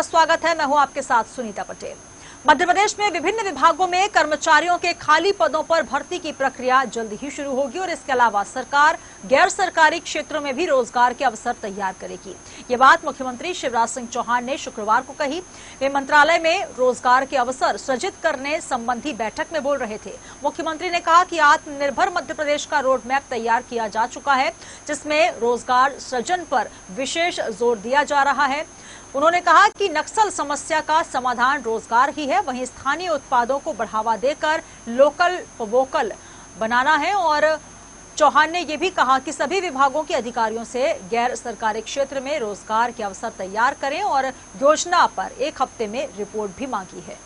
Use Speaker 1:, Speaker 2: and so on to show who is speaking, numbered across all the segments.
Speaker 1: आपका स्वागत है। मैं हूं आपके साथ सुनीता पटेल। मध्य प्रदेश में विभिन्न विभागों में कर्मचारियों के खाली पदों पर भर्ती की प्रक्रिया जल्द ही शुरू होगी और इसके अलावा सरकार गैर सरकारी क्षेत्रों में भी रोजगार के अवसर तैयार करेगी। ये बात मुख्यमंत्री शिवराज सिंह चौहान ने शुक्रवार को कही। वे मंत्रालय में रोजगार के अवसर सृजित करने संबंधी बैठक में बोल रहे थे। मुख्यमंत्री ने कहा कि आत्मनिर्भर मध्य प्रदेश का रोड मैप तैयार किया जा चुका है, जिसमें रोजगार सृजन पर विशेष जोर दिया जा रहा है। उन्होंने कहा कि नक्सल समस्या का समाधान रोजगार ही है, वहीं स्थानीय उत्पादों को बढ़ावा देकर लोकल वोकल बनाना है। और चौहान ने यह भी कहा कि सभी विभागों के अधिकारियों से गैर सरकारी क्षेत्र में रोजगार के अवसर तैयार करें और योजना पर 1 हफ्ते में रिपोर्ट भी मांगी है।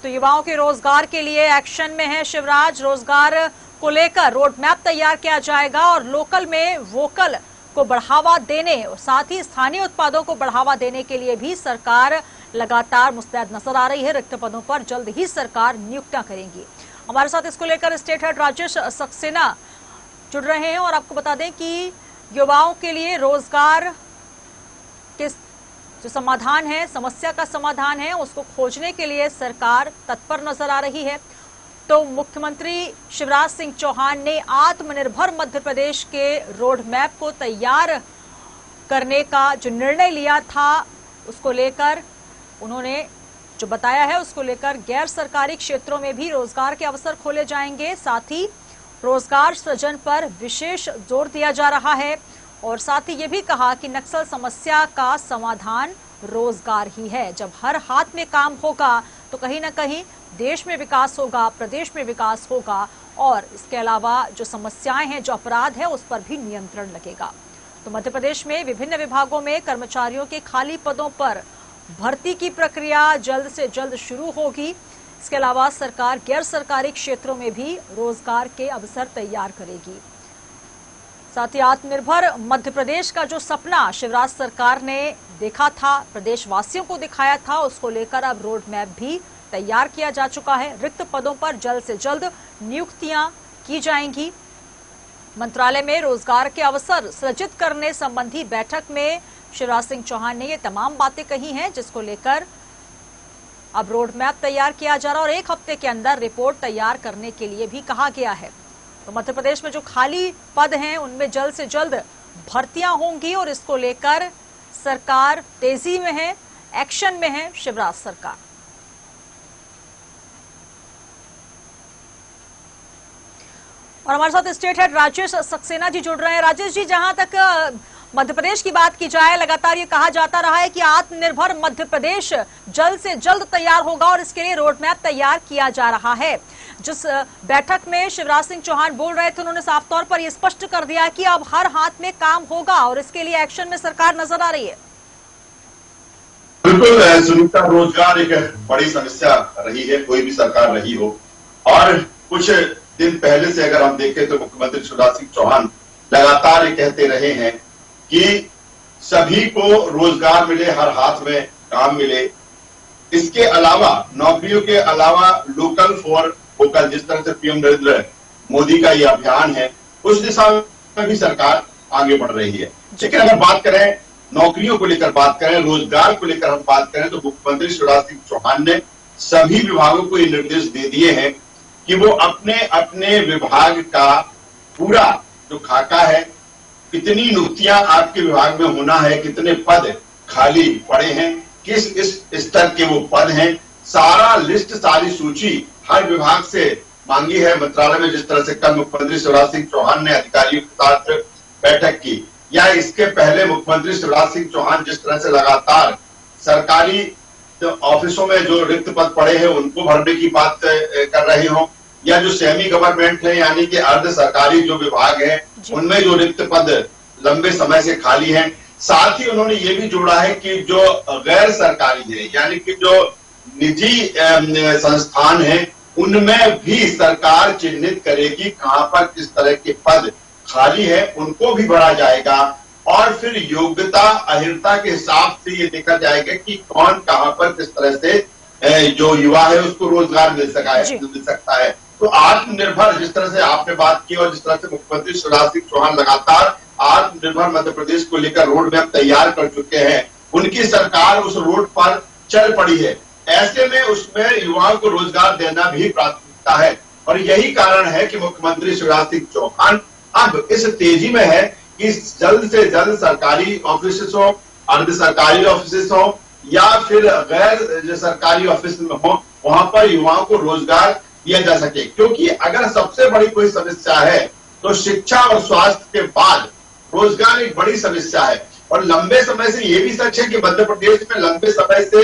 Speaker 1: तो युवाओं के रोजगार के लिए एक्शन में है शिवराज। रोजगार को लेकर रोड मैप तैयार किया जाएगा और लोकल में वोकल को बढ़ावा देने और साथ ही स्थानीय उत्पादों को बढ़ावा देने के लिए भी सरकार लगातार मुस्तैद नजर आ रही है। रिक्त पदों पर जल्द ही सरकार नियुक्तियां करेगी। हमारे साथ इसको लेकर स्टेट हेड राजेश सक्सेना जुड़ रहे हैं और आपको बता दें कि युवाओं के लिए रोजगार के जो समाधान है, समस्या का समाधान है, उसको खोजने के लिए सरकार तत्पर नजर आ रही है। तो मुख्यमंत्री शिवराज सिंह चौहान ने आत्मनिर्भर मध्य प्रदेश के रोड मैप को तैयार करने का जो निर्णय लिया था, उसको लेकर उन्होंने जो बताया है, उसको लेकर गैर सरकारी क्षेत्रों में भी रोजगार के अवसर खोले जाएंगे। साथ ही रोजगार सृजन पर विशेष जोर दिया जा रहा है और साथ ही ये भी कहा कि नक्सल समस्या का समाधान रोजगार ही है। जब हर हाथ में काम होगा तो कहीं ना कहीं देश में विकास होगा, प्रदेश में विकास होगा और इसके अलावा जो समस्याएं हैं, जो अपराध है, उस पर भी नियंत्रण लगेगा। तो मध्य प्रदेश में विभिन्न विभागों में कर्मचारियों के खाली पदों पर भर्ती की प्रक्रिया जल्द से जल्द शुरू होगी। इसके अलावा सरकार गैर सरकारी क्षेत्रों में भी रोजगार के अवसर तैयार करेगी। साथ ही आत्मनिर्भर मध्य प्रदेश का जो सपना शिवराज सरकार ने देखा था, प्रदेशवासियों को दिखाया था, उसको लेकर अब रोड मैप भी तैयार किया जा चुका है। रिक्त पदों पर जल्द से जल्द नियुक्तियां की जाएंगी। मंत्रालय में रोजगार के अवसर सृजित करने संबंधी बैठक में शिवराज सिंह चौहान ने ये तमाम बातें कही हैं, जिसको लेकर अब रोड मैप तैयार किया जा रहा है और 1 हफ्ते के अंदर रिपोर्ट तैयार करने के लिए भी कहा गया है। तो मध्य प्रदेश में जो खाली पद हैं, उनमें जल्द से जल्द भर्तियां होंगी और इसको लेकर सरकार तेजी में है, एक्शन में है शिवराज सरकार। और हमारे साथ स्टेट हेड राजेश सक्सेना जी जुड़ रहे हैं। राजेश जी, जहां तक मध्य प्रदेश की बात की जाए, लगातार ये कहा जाता रहा है कि आत्मनिर्भर मध्य प्रदेश जल्द से जल्द तैयार होगा और इसके लिए रोड मैप तैयार किया जा रहा है। जिस बैठक में शिवराज सिंह चौहान बोल रहे थे, उन्होंने साफ तौर पर यह स्पष्ट कर दिया कि अब हर हाथ में काम होगा और इसके लिए एक्शन में सरकार नजर आ रही है।
Speaker 2: बिल्कुल सुनीता, रोजगार एक बड़ी समस्या रही है, कोई भी सरकार रही हो। और कुछ दिन पहले से अगर हम देखें तो मुख्यमंत्री शिवराज सिंह चौहान लगातार ये कहते रहे हैं कि सभी को रोजगार मिले, हर हाथ में काम मिले। इसके अलावा नौकरियों के अलावा लोकल फॉर वोकल, जिस तरह से पीएम नरेंद्र मोदी का ये अभियान है, उस दिशा में भी सरकार आगे बढ़ रही है। लेकिन अगर बात करें नौकरियों को लेकर, बात करें रोजगार को लेकर हम बात करें, तो मुख्यमंत्री शिवराज सिंह चौहान ने सभी विभागों को ये निर्देश दे दिए हैं कि वो अपने अपने विभाग का पूरा जो खाका है, कितनी नियुक्तियां आपके विभाग में होना है, कितने पद खाली पड़े हैं, किस इस स्तर के वो पद हैं, सारा लिस्ट, सारी सूची हर विभाग से मांगी है मंत्रालय में। जिस तरह से कल मुख्यमंत्री शिवराज सिंह चौहान ने अधिकारियों के साथ बैठक की, या इसके पहले मुख्यमंत्री शिवराज सिंह चौहान जिस तरह से लगातार सरकारी ऑफिसों में जो रिक्त पद पड़े हैं उनको भरने की बात कर रहे हो, या जो सेमी गवर्नमेंट है यानी कि अर्ध सरकारी जो विभाग है उनमें जो रिक्त पद लंबे समय से खाली हैं। साथ ही उन्होंने ये भी जोड़ा है कि जो गैर सरकारी है यानी कि जो निजी संस्थान है, उनमें भी सरकार चिन्हित करेगी कहां पर किस तरह के पद खाली है, उनको भी भरा जाएगा। और फिर योग्यता अहिर्ता के हिसाब से ये देखा जाएगा कि कौन कहां पर किस तरह से जो युवा है उसको रोजगार मिल सकता है। तो आत्मनिर्भर जिस तरह से आपने बात की और जिस तरह से मुख्यमंत्री शिवराज सिंह चौहान लगातार आत्मनिर्भर मध्य प्रदेश को लेकर रोड मैप तैयार कर चुके हैं, उनकी सरकार उस रोड पर चल पड़ी है। ऐसे में उसमें युवाओं को रोजगार देना भी प्राथमिकता है और यही कारण है कि मुख्यमंत्री शिवराज सिंह चौहान अब इस तेजी में है कि जल्द से जल्द सरकारी ऑफिस हो, अर्ध सरकारी ऑफिस हो या फिर गैर सरकारी ऑफिस में हो, वहां पर युवाओं को रोजगार दिया जा सके। क्योंकि अगर सबसे बड़ी कोई समस्या है तो शिक्षा और स्वास्थ्य के बाद रोजगार एक बड़ी समस्या है। और लंबे समय से ये भी सच है कि मध्य प्रदेश में लंबे समय से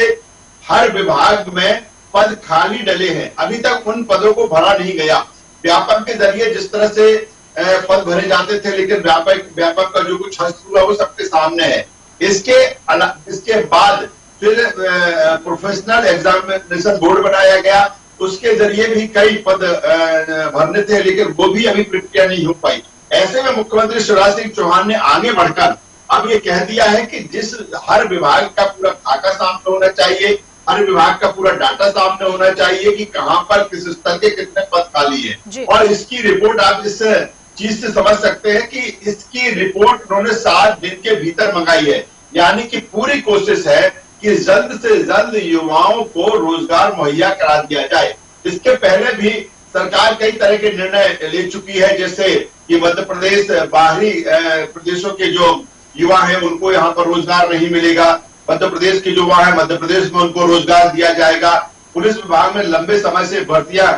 Speaker 2: हर विभाग में पद खाली डले हैं, अभी तक उन पदों को भरा नहीं गया। व्यापक के जरिए जिस तरह से पद भरे जाते थे, लेकिन व्यापक का जो कुछ हस्त हुआ वो सबके सामने है। इसके बाद फिर प्रोफेशनल एग्जामिनेशन बोर्ड बनाया गया, उसके जरिए भी कई पद भरने थे, लेकिन वो भी अभी प्रक्रिया नहीं हो पाई। ऐसे में मुख्यमंत्री शिवराज सिंह चौहान ने आगे बढ़कर अब ये कह दिया है कि हर विभाग का पूरा खाका सामने होना चाहिए, हर विभाग का पूरा डाटा सामने होना चाहिए कि कहां पर किस स्तर के कितने पद खाली है। और इसकी रिपोर्ट आप इस चीज से समझ सकते हैं कि इसकी रिपोर्ट उन्होंने 7 दिन के भीतर मंगाई है। यानी कि पूरी कोशिश है कि जल्द से जल्द युवाओं को रोजगार मुहैया करा दिया जाए। इसके पहले भी सरकार कई तरह के निर्णय ले चुकी है, जैसे कि मध्य प्रदेश बाहरी प्रदेशों के जो युवा है उनको यहाँ पर रोजगार नहीं मिलेगा, मध्य प्रदेश के जो युवा है मध्य प्रदेश में उनको रोजगार दिया जाएगा। पुलिस विभाग में लंबे समय से भर्तियां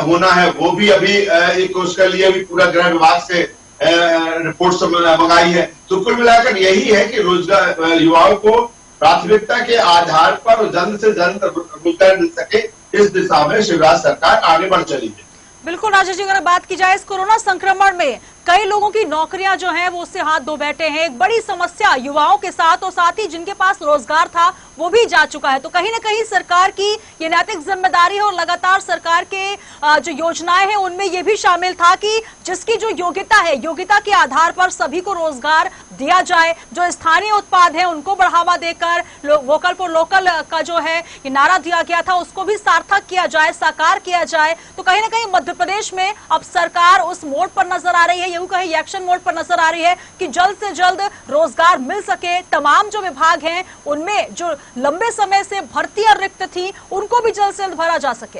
Speaker 2: होना है, वो भी अभी एक उसके लिए भी पूरा गृह विभाग से रिपोर्ट मंगाई है। तो कुल मिलाकर यही है कि रोजगार युवाओं को प्राथमिकता के आधार पर जल्द से जल्द रोजगार मिल सके, इस दिशा में शिवराज सरकार आगे बढ़ चली है।
Speaker 1: बिल्कुल राजेश जी, अगर बात की जाए इस कोरोना संक्रमण में कई लोगों की नौकरियां जो हैं वो उससे हाथ धो बैठे हैं। एक बड़ी समस्या युवाओं के साथ और साथ ही जिनके पास रोजगार था वो भी जा चुका है। तो कहीं ना कहीं सरकार की ये नैतिक जिम्मेदारी है और लगातार सरकार के जो योजनाएं हैं उनमें ये भी शामिल था कि जिसकी जो योग्यता है, योग्यता के आधार पर सभी को रोजगार दिया जाए। जो स्थानीय उत्पाद है उनको बढ़ावा देकर वोकल फॉर लोकल का जो है ये नारा दिया गया था उसको भी सार्थक किया जाए, साकार किया जाए। तो कहीं ना कहीं मध्य प्रदेश में अब सरकार उस मोड पर नजर आ रही है, यूं कहीं एक्शन मोड पर नजर आ रही है कि जल्द से जल्द रोजगार मिल सके। तमाम जो विभाग हैं उनमें जो लंबे समय से भर्तियां रिक्त थी उनको भी जल्द से जल्द भरा जा सके।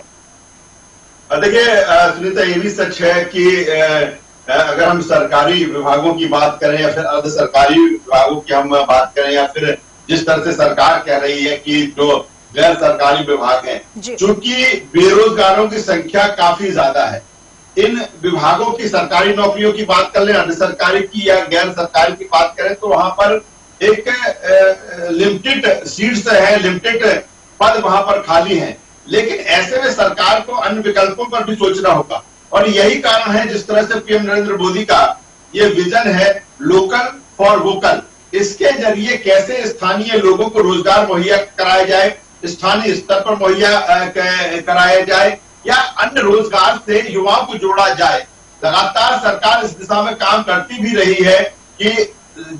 Speaker 2: देखिए सुनीता, ये भी सच है कि अगर हम सरकारी विभागों की बात करें या फिर अर्ध सरकारी विभागों की हम बात करें या फिर जिस तरह से सरकार कह रही है कि जो गैर सरकारी विभाग हैं, चूंकि बेरोजगारों की संख्या काफी ज्यादा है, इन विभागों की सरकारी नौकरियों की बात कर लें, अर्ध सरकारी की या गैर सरकारी की बात करें, तो वहां पर एक लिमिटेड सीट्स है, लिमिटेड पद वहां पर खाली हैं। लेकिन ऐसे में सरकार को अन्य विकल्पों पर भी सोचना होगा और यही कारण है जिस तरह से पीएम नरेंद्र मोदी का ये विजन है लोकल फॉर वोकल। इसके जरिए कैसे स्थानीय लोगों को रोजगार मुहैया कराया जाए, स्थानीय स्तर पर मुहैया कराया जाए या अन्य रोजगार से युवाओं को जोड़ा जाए। लगातार सरकार इस दिशा में काम करती भी रही है कि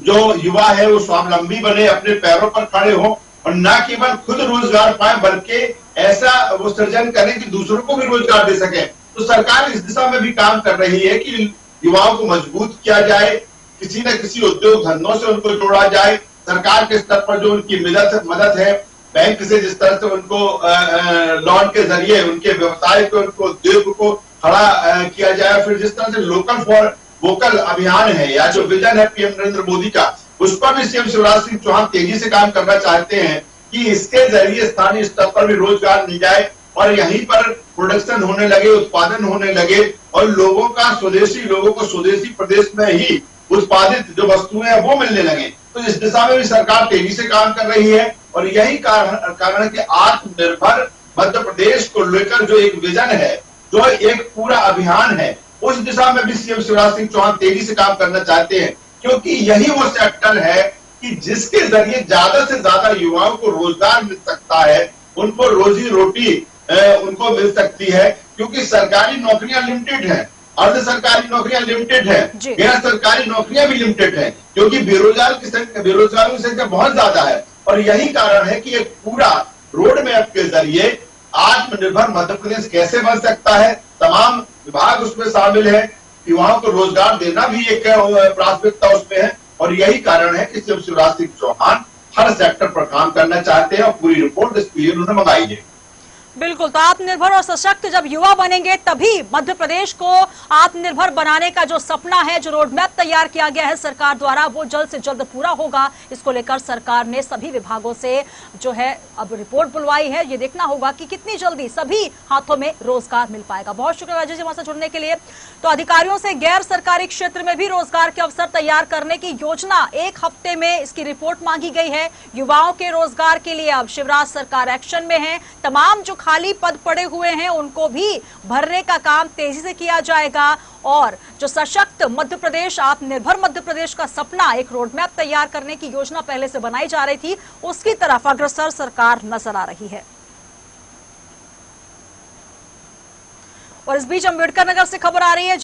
Speaker 2: जो युवा है वो स्वावलंबी बने, अपने पैरों पर खड़े हो और न केवल खुद रोजगार पाए बल्कि ऐसा वो सृजन करें कि दूसरों को भी रोजगार दे सके। तो सरकार इस दिशा में भी काम कर रही है कि युवाओं को मजबूत किया जाए, किसी न किसी उद्योग धंधों से उनको जोड़ा जाए। सरकार के स्तर पर जो उनकी मदद है, बैंक से जिस तरह से उनको लोन के जरिए उनके व्यवसाय को, उनको उद्योग को खड़ा किया जाए, फिर जिस तरह से लोकल फॉर वोकल अभियान है या जो विजन है पीएम नरेंद्र मोदी का, उस पर भी सीएम शिवराज सिंह चौहान तेजी से काम करना चाहते हैं कि इसके जरिए स्थानीय स्तर पर भी रोजगार मिल जाए और यहीं पर प्रोडक्शन होने लगे, उत्पादन होने लगे और लोगों को स्वदेशी प्रदेश में ही उत्पादित जो वस्तुएं हैं वो मिलने लगे। तो इस दिशा में भी सरकार तेजी से काम कर रही है और यही कारण है कि आत्मनिर्भर मध्य प्रदेश को लेकर जो एक विजन है, जो एक पूरा अभियान है, उस दिशा में भी सीएम शिवराज सिंह चौहान तेजी से काम करना चाहते हैं, क्योंकि यही वो सेक्टर है कि जिसके जरिए ज्यादा से ज्यादा युवाओं को रोजगार मिल सकता है, उनको रोजी रोटी उनको मिल सकती है। क्योंकि सरकारी नौकरियां लिमिटेड है, अर्ध सरकारी नौकरियां लिमिटेड है, गैर सरकारी नौकरियां भी लिमिटेड है, क्योंकि बेरोजगारों की संख्या बहुत ज्यादा है। और यही कारण है कि एक पूरा रोड मैप के जरिए आत्मनिर्भर मध्य प्रदेश कैसे बन सकता है, तमाम विभाग उसमें शामिल है, युवाओं को रोजगार देना भी एक प्राथमिकता उसमें है। और यही कारण है कि शिवराज सिंह चौहान हर सेक्टर पर काम करना चाहते हैं और पूरी रिपोर्ट इसके लिए उन्होंने मंगाई है।
Speaker 1: बिल्कुल, तो आत्मनिर्भर और सशक्त जब युवा बनेंगे तभी मध्य प्रदेश को आत्मनिर्भर बनाने का जो सपना है, जो रोड मैप तैयार किया गया है सरकार द्वारा, वो जल्द से जल्द पूरा होगा। इसको लेकर सरकार ने सभी विभागों से जो है अब रिपोर्ट बुलवाई है। ये देखना होगा कि कितनी जल्दी सभी हाथों में रोजगार मिल पाएगा। बहुत शुक्रिया अजय जी हमारे साथ जुड़ने के लिए। तो अधिकारियों से गैर सरकारी क्षेत्र में भी रोजगार के अवसर तैयार करने की योजना, 1 हफ्ते में इसकी रिपोर्ट मांगी गई है। युवाओं के रोजगार के लिए अब शिवराज सरकार एक्शन में है। तमाम जो खाली पद पड़े हुए हैं उनको भी भरने का काम तेजी से किया जाएगा और जो सशक्त मध्य प्रदेश, आत्मनिर्भर मध्य प्रदेश का सपना, एक रोड मैप तैयार करने की योजना पहले से बनाई जा रही थी, उसकी तरफ अग्रसर सरकार नजर आ रही है। और इस बीच अम्बेडकर नगर से खबर आ रही है